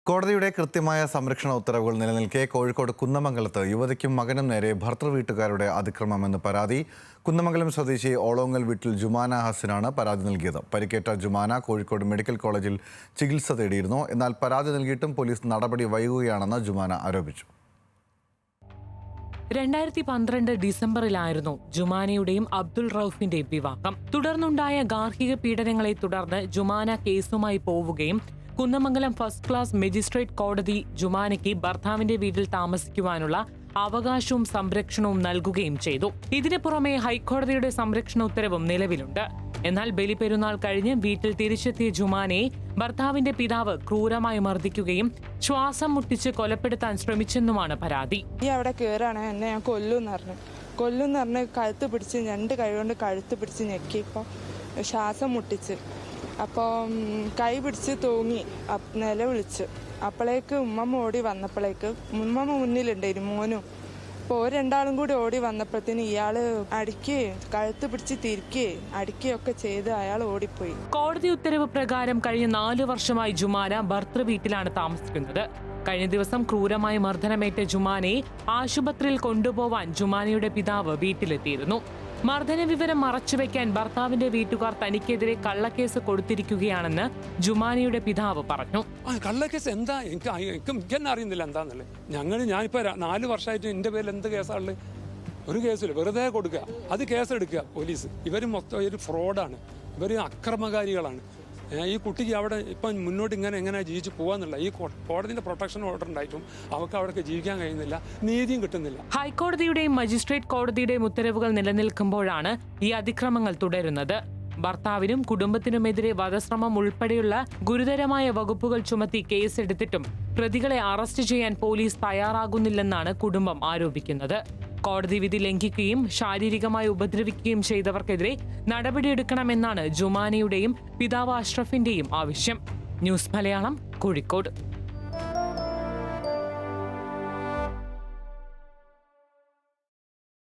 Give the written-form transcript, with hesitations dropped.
കോടതിയുടെ കൃത്യമായ സംരക്ഷണ ഉത്തരവുകൾ നിലനിൽക്കെ കോഴിക്കോട് കുന്നമംഗലത്ത് യുവതിക്കും മകനും നേരെ ഭർതൃവീട്ടുകാരുടെ അതിക്രമമെന്ന് പരാതി. കുന്നമംഗലം സ്വദേശി ഓളോങ്ങൽ വീട്ടിൽ ജുമാന ഹസനാണ് പരാതി നൽകിയത്. പരിക്കേറ്റ ജുമാന കോഴിക്കോട് മെഡിക്കൽ കോളേജിൽ ചികിത്സ തേടിയിരുന്നു. എന്നാൽ പരാതി നൽകിയിട്ടും പോലീസ് നടപടി വൈകുകയാണെന്ന് ജുമാന ആരോപിച്ചു. 2012 ഡിസംബറിലായിരുന്നു ജുമാനയുടെയും അബ്ദുൾ റൌഫിന്റെയും വിവാഹം. തുടർന്നുണ്ടായ ഗാർഹിക പീഡനങ്ങളെ തുടർന്ന് ജുമാന കേസുമായി പോവുകയും കുന്നമംഗലം ഫസ്റ്റ് ക്ലാസ് മജിസ്ട്രേറ്റ് കോടതി ജുമാനയ്ക്ക് ഭർത്താവിന്റെ വീട്ടിൽ താമസിക്കുവാനുള്ള അവകാശവും സംരക്ഷണവും നൽകുകയും ചെയ്തു. ഇതിനു പുറമെ ഹൈക്കോടതിയുടെ സംരക്ഷണ ഉത്തരവും നിലവിലുണ്ട്. എന്നാൽ ബലിപെരുന്നാൾ കഴിഞ്ഞ് വീട്ടിൽ തിരിച്ചെത്തിയ ജുമാനയെ ഭർത്താവിന്റെ പിതാവ് ക്രൂരമായി മർദ്ദിക്കുകയും ശ്വാസം മുട്ടിച്ച് കൊലപ്പെടുത്താൻ ശ്രമിച്ചെന്നുമാണ് പരാതി. അവിടെ കയറാണ് എന്നെ ഞാൻ കൊല്ലുന്ന് പറഞ്ഞ് കഴുത്ത് പിടിച്ച് 2 കൈ കൊണ്ട് കഴുത്ത് പിടിച്ച് ഞെക്കിയപ്പോൾ ശ്വാസം മുട്ടിച്ച് അപ്പോൾ കൈ പിടിച്ച് തൂങ്ങി നിലവിളിച്ച്. അപ്പോഴേക്ക് ഉമ്മമ്മ ഓടി വന്നപ്പോഴേക്ക് ഉമ്മമ്മ മുന്നിലുണ്ടായിരുന്നു മോനും. അപ്പോൾ രണ്ടാളും കൂടി ഓടി വന്നപ്പോഴത്തേന് ഇയാള് കഴുത്ത് പിടിച്ച് അടിക്കുകയൊക്കെ ചെയ്ത് അയാൾ ഓടിപ്പോയി. കോടതി ഉത്തരവ് പ്രകാരം കഴിഞ്ഞ 4 വർഷമായി ജുമാന ഭർത്തൃ വീട്ടിലാണ് താമസിക്കുന്നത്. കഴിഞ്ഞ ദിവസം ക്രൂരമായി മർദ്ദനമേറ്റ ജുമാനയെ ആശുപത്രിയിൽ കൊണ്ടുപോവാൻ ജുമാനയുടെ പിതാവ് വീട്ടിലെത്തിയിരുന്നു. മർദ്ദന വിവരം മറച്ചുവെക്കാൻ ഭർത്താവിന്റെ വീട്ടുകാർ തനിക്കെതിരെ കള്ളക്കേസ് കൊടുത്തിരിക്കുകയാണെന്ന് ജുമാനയുടെ പിതാവ് പറഞ്ഞു. കള്ളക്കേസ് എന്താ എനിക്ക് അറിയുന്നില്ല എന്താന്നുള്ളത്. ഞാനിപ്പോ 4 വർഷമായിട്ട് എന്റെ പേരിൽ എന്ത് കേസാണുള്ളത്? ഒരു കേസില്ല, വെറുതെ കൊടുക്കുക, അത് കേസെടുക്കുക പോലീസ്. ഇവര് മൊത്തം ഒരു ഫ്രോഡാണ്, ഇവര് അക്രമകാരികളാണ്. ഈ കുട്ടിക്ക് അവിടെ ഇപ്പം മുന്നോട്ട് എങ്ങനെ ജീവിച്ച് പോകാന്നുള്ള ഈ കോടതിയുടെ പ്രൊട്ടക്ഷൻ ഓർഡർ ഉണ്ടായിട്ടും അവർക്ക് അവിടെ ജീവിക്കാൻ കഴിയുന്നില്ല, നീതിയും കിട്ടുന്നില്ല. ഹൈക്കോടതിയുടെയും മജിസ്ട്രേറ്റ് കോടതിയുടെയും ഉത്തരവുകൾ നിലനിൽക്കുമ്പോഴാണ് ഈ അതിക്രമങ്ങൾ തുടരുന്നത്. ഭർത്താവിനും കുടുംബത്തിനുമെതിരെ വധശ്രമം ഉൾപ്പെടെയുള്ള ഗുരുതരമായ വകുപ്പുകൾ ചുമത്തി കേസെടുത്തിട്ടും പ്രതികളെ അറസ്റ്റ് ചെയ്യാൻ പോലീസ് തയ്യാറാകുന്നില്ലെന്നാണ് കുടുംബം ആരോപിക്കുന്നത്. കോടതി വിധി ലംഘിക്കുകയും ശാരീരികമായി ഉപദ്രവിക്കുകയും ചെയ്തവർക്കെതിരെ നടപടിയെടുക്കണമെന്നാണ് ജുമാനയുടെയും പിതാവ് അഷ്റഫിന്റെയും ആവശ്യം. ന്യൂസ് മലയാളം, കോഴിക്കോട്.